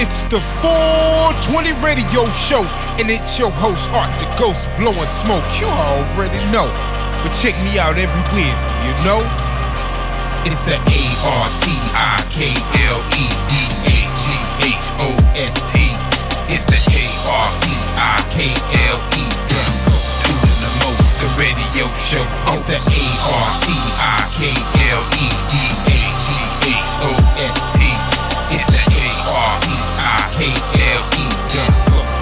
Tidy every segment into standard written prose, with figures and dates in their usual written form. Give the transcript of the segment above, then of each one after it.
It's the 420 radio show, and it's your host, Art the Ghost, blowing smoke. You already know, but check me out every Wednesday, you know? It's the ARTIKLEDAGHOST. It's the ARTIKLE. Doing the most, the radio show. It's the ARTIKLEDAGHOST. It's the ARTIKLE.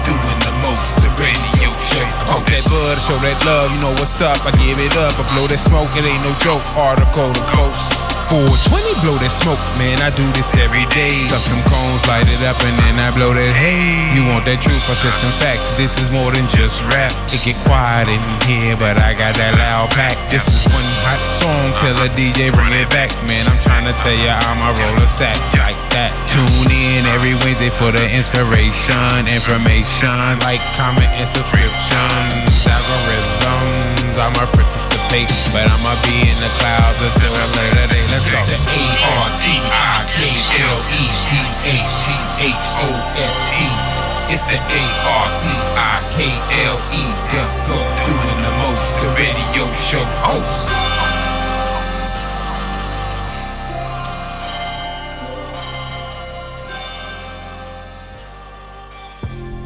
Doing the most, the radio show. I talk that bud, I show that love, you know what's up. I give it up, I blow that smoke, it ain't no joke. Article the Ghost. 420, blow that smoke, man, I do this every day. Stuff them cones, light it up, and then I blow that hay. You want that truth, I spit them facts. This is more than just rap. It get quiet in here, but I got that loud pack. This is one hot song, tell a DJ bring it back. Man, I'm trying to tell ya I'm a roller sack like that. Tune in every Wednesday for the inspiration, information, like, comment, and subscriptions. Algorithms, I'ma participate, but I'ma be in the clouds until a later day. Let's go. The ARTIKLEDAGHOST. It's the ARTIKLE. Goes doing the most, the radio show host.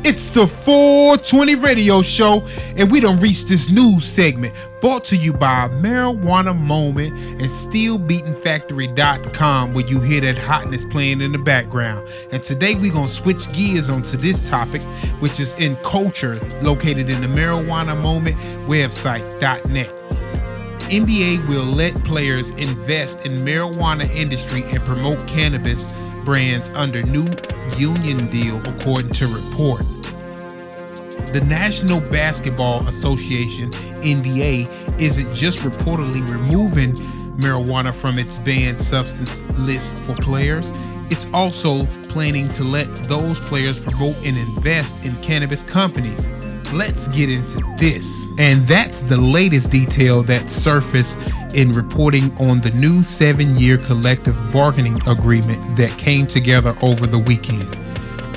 It's the 420 radio show, and we done reached this news segment brought to you by Marijuana Moment and StillBeatingFactory.com, where you hear that hotness playing in the background. And today we gonna switch gears onto this topic, which is in culture, located in the Marijuana Moment website.net. NBA will let players invest in marijuana industry and promote cannabis brands under new union deal, according to report. The National Basketball Association, NBA, isn't just reportedly removing marijuana from its banned substance list for players. It's also planning to let those players promote and invest in cannabis companies. Let's get into this. And that's the latest detail that surfaced in reporting on the new 7-year collective bargaining agreement that came together over the weekend,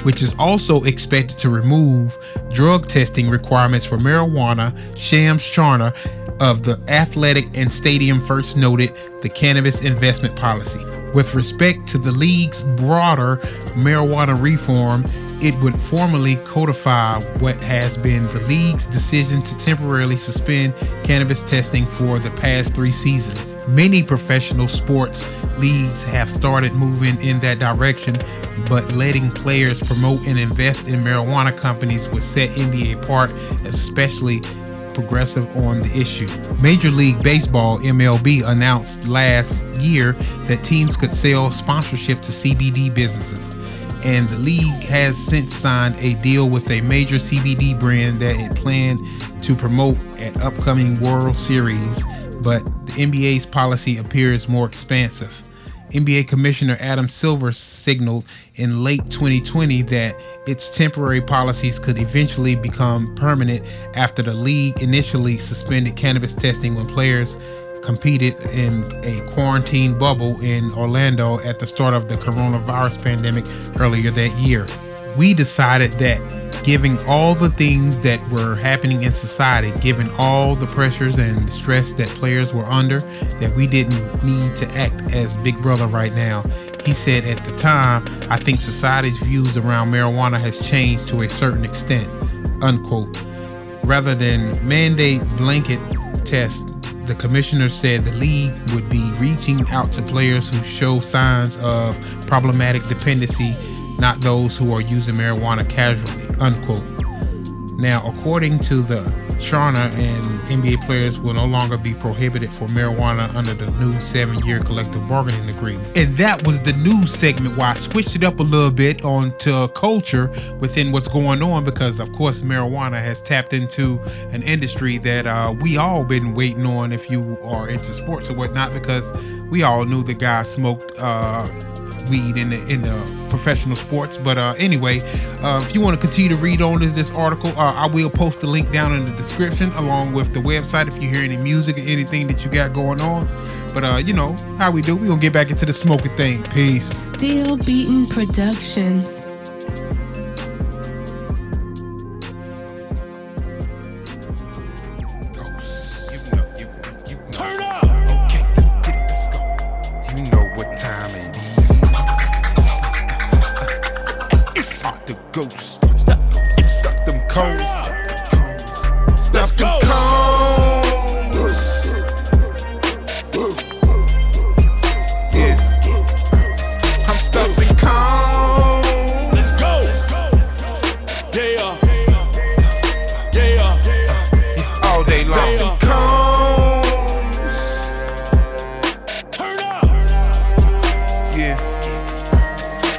which is also expected to remove drug testing requirements for marijuana. Shams Charania of the Athletic and Stadium first noted the cannabis investment policy. With respect to the league's broader marijuana reform, it would formally codify what has been the league's decision to temporarily suspend cannabis testing for the past 3 seasons. Many professional sports leagues have started moving in that direction, but letting players promote and invest in marijuana companies would set NBA apart, especially progressive on the issue. Major League Baseball, MLB, announced last year that teams could sell sponsorship to CBD businesses, and the league has since signed a deal with a major CBD brand that it planned to promote at upcoming World Series, but the NBA's policy appears more expansive. NBA Commissioner Adam Silver signaled in late 2020 that its temporary policies could eventually become permanent after the league initially suspended cannabis testing when players competed in a quarantine bubble in Orlando at the start of the coronavirus pandemic earlier that year. We decided that given all the things that were happening in society, given all the pressures and stress that players were under, that we didn't need to act as Big Brother right now. He said at the time, I think society's views around marijuana has changed to a certain extent, unquote. Rather than mandate blanket tests, the commissioner said the league would be reaching out to players who show signs of problematic dependency, not those who are using marijuana casually, unquote. Now, according to the Charania, and NBA players will no longer be prohibited for marijuana under the new 7-year collective bargaining agreement. And that was the news segment where I switched it up a little bit onto culture within what's going on, because of course marijuana has tapped into an industry that we all been waiting on if you are into sports or whatnot, because we all knew the guy smoked weed in the professional sports. But anyway, if you want to continue to read on this article, I will post the link down in the description along with the website if you hear any music or anything that you got going on. But you know how we do, we gonna get back into the smoking thing. Peace. Still Beating Productions. time in these. Smoke the ghost. Stuff them cones. Stuff them cones. Yeah. I'm stuffing cones. Let's go. Yeah. Yeah. All day long. Yeah. Cones. Turn up. Yeah.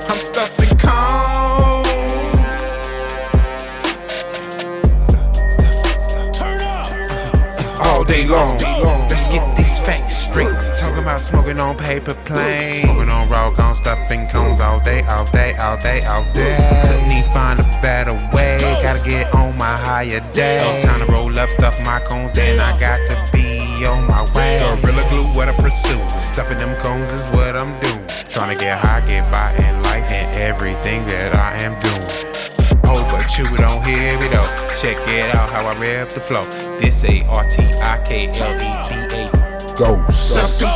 I'm stuffing cones. Turn up. All day long. Let's get these facts straight. Talking about smoking on paper planes, smoking on raw gone stuffing cones all day, all day, all day, all day. Couldn't even find a better way. Gotta get on my higher day. Time to roll up, stuff my cones, and I got to be on my way. Gorilla glue, what I pursue. Stuffing them cones is what I'm doing. Trying to get high, get by in life, and everything that I am doing. Oh, but you don't hear me though. Check it out how I rep the flow. This A-R-T-I-K-L-E-D-A. Ghost. Let's go.